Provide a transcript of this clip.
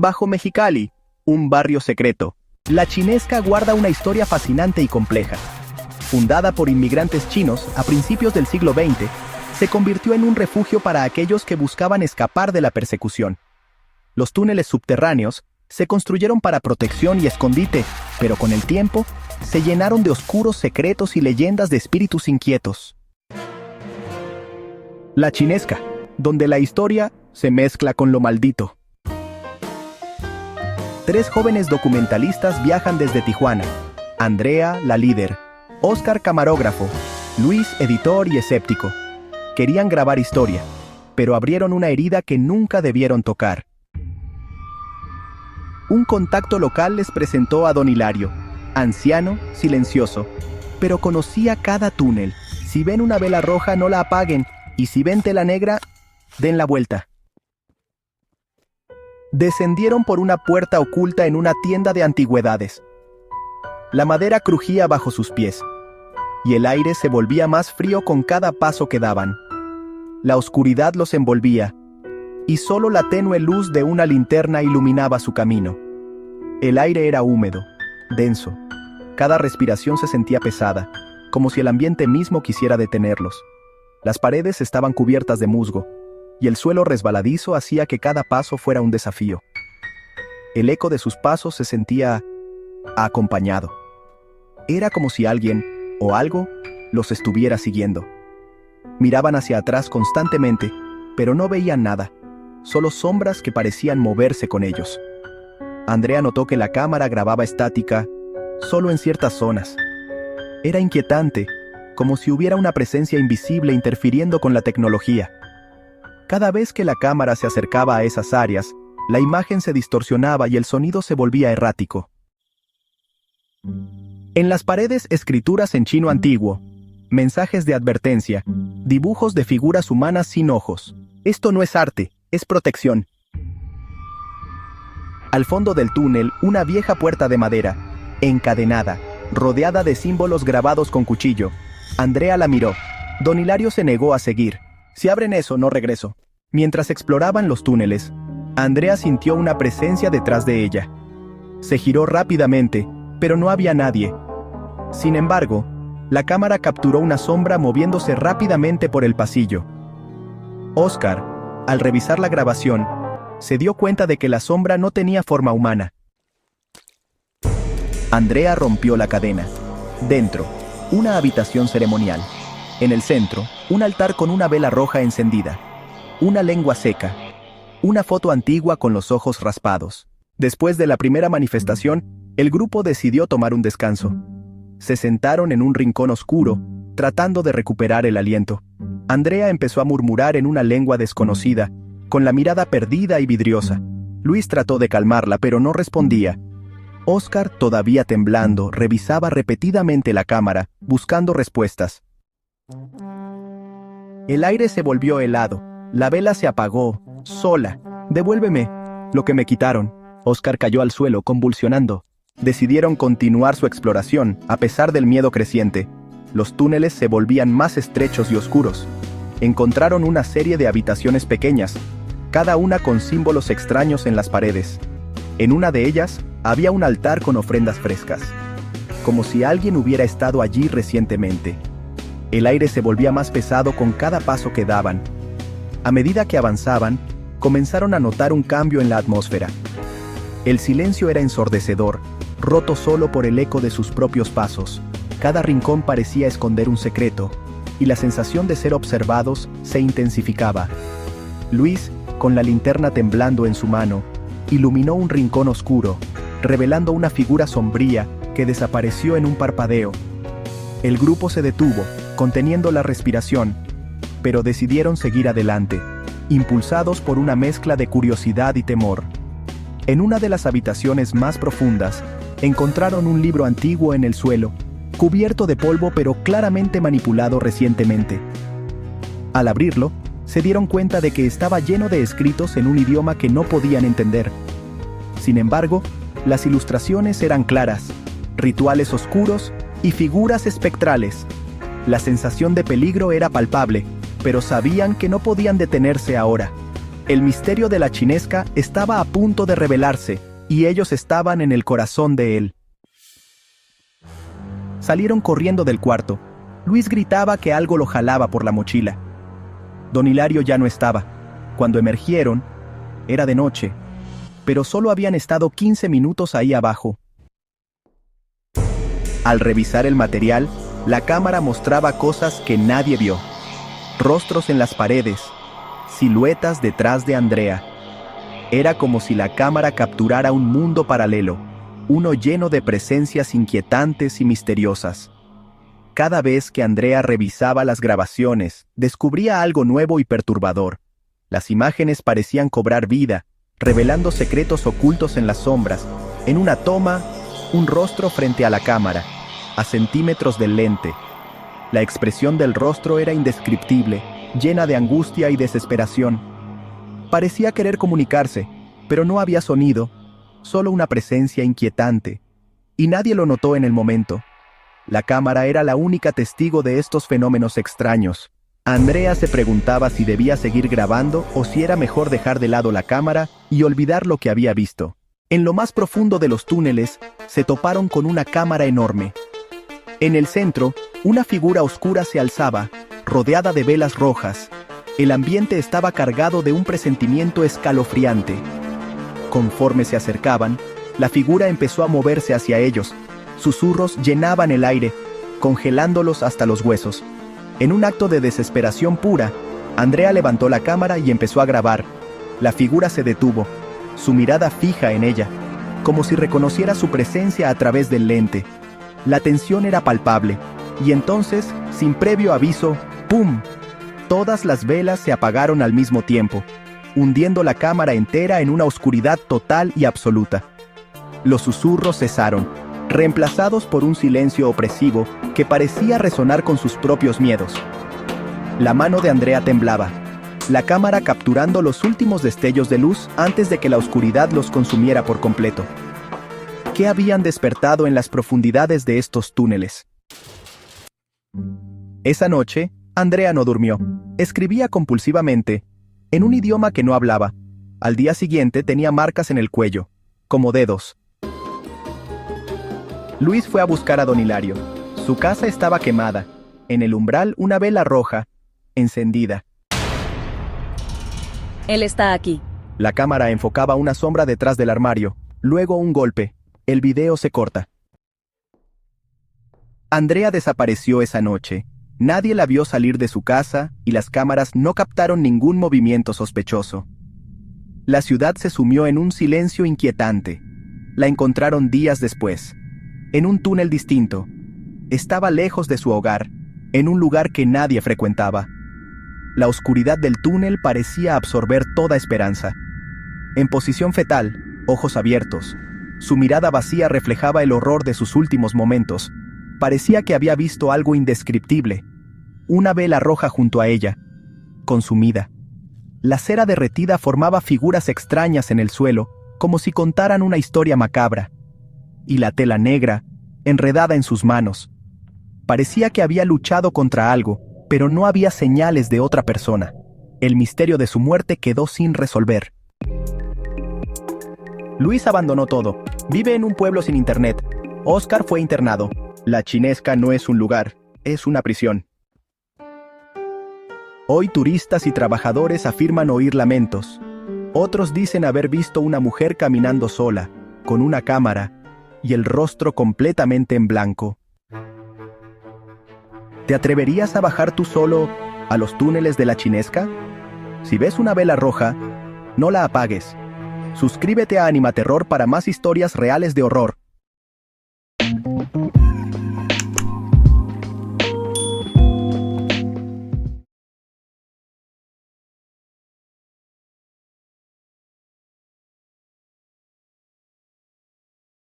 Bajo Mexicali, un barrio secreto, La Chinesca guarda una historia fascinante y compleja. Fundada por inmigrantes chinos a principios del siglo XX, se convirtió en un refugio para aquellos que buscaban escapar de la persecución. Los túneles subterráneos se construyeron para protección y escondite, pero con el tiempo, se llenaron de oscuros secretos y leyendas de espíritus inquietos. La Chinesca, donde la historia se mezcla con lo maldito. 3 jóvenes documentalistas viajan desde Tijuana: Andrea, la líder; Oscar, camarógrafo; Luis, editor y escéptico. Querían grabar historia, pero abrieron una herida que nunca debieron tocar. Un contacto local les presentó a don Hilario, anciano, silencioso, pero conocía cada túnel. Si ven una vela roja, no la apaguen, y si ven tela negra, den la vuelta. Descendieron por una puerta oculta en una tienda de antigüedades. La madera crujía bajo sus pies, y el aire se volvía más frío con cada paso que daban. La oscuridad los envolvía, y solo la tenue luz de una linterna iluminaba su camino. El aire era húmedo, denso. Cada respiración se sentía pesada, como si el ambiente mismo quisiera detenerlos. Las paredes estaban cubiertas de musgo, y el suelo resbaladizo hacía que cada paso fuera un desafío. El eco de sus pasos se sentía acompañado. Era como si alguien, o algo, los estuviera siguiendo. Miraban hacia atrás constantemente, pero no veían nada, solo sombras que parecían moverse con ellos. Andrea notó que la cámara grababa estática, solo en ciertas zonas. Era inquietante, como si hubiera una presencia invisible interfiriendo con la tecnología. Cada vez que la cámara se acercaba a esas áreas, la imagen se distorsionaba y el sonido se volvía errático. En las paredes, escrituras en chino antiguo, mensajes de advertencia, dibujos de figuras humanas sin ojos. Esto no es arte, es protección. Al fondo del túnel, una vieja puerta de madera, encadenada, rodeada de símbolos grabados con cuchillo. Andrea la miró. Don Hilario se negó a seguir. Si abren eso, no regreso. Mientras exploraban los túneles, Andrea sintió una presencia detrás de ella. Se giró rápidamente, pero no había nadie. Sin embargo, la cámara capturó una sombra moviéndose rápidamente por el pasillo. Oscar, al revisar la grabación, se dio cuenta de que la sombra no tenía forma humana. Andrea rompió la cadena. Dentro, una habitación ceremonial. En el centro, un altar con una vela roja encendida. Una lengua seca. Una foto antigua con los ojos raspados. Después de la primera manifestación, el grupo decidió tomar un descanso. Se sentaron en un rincón oscuro, tratando de recuperar el aliento. Andrea empezó a murmurar en una lengua desconocida, con la mirada perdida y vidriosa. Luis trató de calmarla, pero no respondía. Oscar, todavía temblando, revisaba repetidamente la cámara, buscando respuestas. El aire se volvió helado. La vela se apagó, sola. «Devuélveme lo que me quitaron». Oscar cayó al suelo, convulsionando. Decidieron continuar su exploración, a pesar del miedo creciente. Los túneles se volvían más estrechos y oscuros. Encontraron una serie de habitaciones pequeñas, cada una con símbolos extraños en las paredes. En una de ellas, había un altar con ofrendas frescas, como si alguien hubiera estado allí recientemente. El aire se volvía más pesado con cada paso que daban. A medida que avanzaban, comenzaron a notar un cambio en la atmósfera. El silencio era ensordecedor, roto solo por el eco de sus propios pasos. Cada rincón parecía esconder un secreto, y la sensación de ser observados se intensificaba. Luis, con la linterna temblando en su mano, iluminó un rincón oscuro, revelando una figura sombría que desapareció en un parpadeo. El grupo se detuvo, conteniendo la respiración, pero decidieron seguir adelante, impulsados por una mezcla de curiosidad y temor. En una de las habitaciones más profundas, encontraron un libro antiguo en el suelo, cubierto de polvo pero claramente manipulado recientemente. Al abrirlo, se dieron cuenta de que estaba lleno de escritos en un idioma que no podían entender. Sin embargo, las ilustraciones eran claras, rituales oscuros y figuras espectrales. La sensación de peligro era palpable, pero sabían que no podían detenerse ahora. El misterio de la chinesca estaba a punto de revelarse, y ellos estaban en el corazón de él. Salieron corriendo del cuarto. Luis gritaba que algo lo jalaba por la mochila. Don Hilario ya no estaba. Cuando emergieron, era de noche, pero solo habían estado 15 minutos ahí abajo. Al revisar el material, la cámara mostraba cosas que nadie vio. Rostros en las paredes, siluetas detrás de Andrea. Era como si la cámara capturara un mundo paralelo, uno lleno de presencias inquietantes y misteriosas. Cada vez que Andrea revisaba las grabaciones, descubría algo nuevo y perturbador. Las imágenes parecían cobrar vida, revelando secretos ocultos en las sombras. En una toma, un rostro frente a la cámara, a centímetros del lente. La expresión del rostro era indescriptible, llena de angustia y desesperación. Parecía querer comunicarse, pero no había sonido, solo una presencia inquietante. Y nadie lo notó en el momento. La cámara era la única testigo de estos fenómenos extraños. Andrea se preguntaba si debía seguir grabando o si era mejor dejar de lado la cámara y olvidar lo que había visto. En lo más profundo de los túneles, se toparon con una cámara enorme. En el centro, una figura oscura se alzaba, rodeada de velas rojas. El ambiente estaba cargado de un presentimiento escalofriante. Conforme se acercaban, la figura empezó a moverse hacia ellos. Susurros llenaban el aire, congelándolos hasta los huesos. En un acto de desesperación pura, Andrea levantó la cámara y empezó a grabar. La figura se detuvo, su mirada fija en ella, como si reconociera su presencia a través del lente. La tensión era palpable, y entonces, sin previo aviso, ¡pum! Todas las velas se apagaron al mismo tiempo, hundiendo la cámara entera en una oscuridad total y absoluta. Los susurros cesaron, reemplazados por un silencio opresivo que parecía resonar con sus propios miedos. La mano de Andrea temblaba, la cámara capturando los últimos destellos de luz antes de que la oscuridad los consumiera por completo. ¿Qué habían despertado en las profundidades de estos túneles? Esa noche, Andrea no durmió. Escribía compulsivamente, en un idioma que no hablaba. Al día siguiente tenía marcas en el cuello, como dedos. Luis fue a buscar a don Hilario. Su casa estaba quemada. En el umbral, una vela roja, encendida. Él está aquí. La cámara enfocaba una sombra detrás del armario. Luego un golpe. El video se corta. Andrea desapareció esa noche. Nadie la vio salir de su casa y las cámaras no captaron ningún movimiento sospechoso. La ciudad se sumió en un silencio inquietante. La encontraron días después, en un túnel distinto. Estaba lejos de su hogar, en un lugar que nadie frecuentaba. La oscuridad del túnel parecía absorber toda esperanza. En posición fetal, ojos abiertos, su mirada vacía reflejaba el horror de sus últimos momentos. Parecía que había visto algo indescriptible. Una vela roja junto a ella, consumida. La cera derretida formaba figuras extrañas en el suelo, como si contaran una historia macabra. Y la tela negra, enredada en sus manos. Parecía que había luchado contra algo, pero no había señales de otra persona. El misterio de su muerte quedó sin resolver. Luis abandonó todo. Vive en un pueblo sin internet. Oscar fue internado. La chinesca no es un lugar, es una prisión. Hoy turistas y trabajadores afirman oír lamentos. Otros dicen haber visto una mujer caminando sola, con una cámara, y el rostro completamente en blanco. ¿Te atreverías a bajar tú solo a los túneles de la chinesca? Si ves una vela roja, no la apagues. Suscríbete a Animaterror para más historias reales de horror.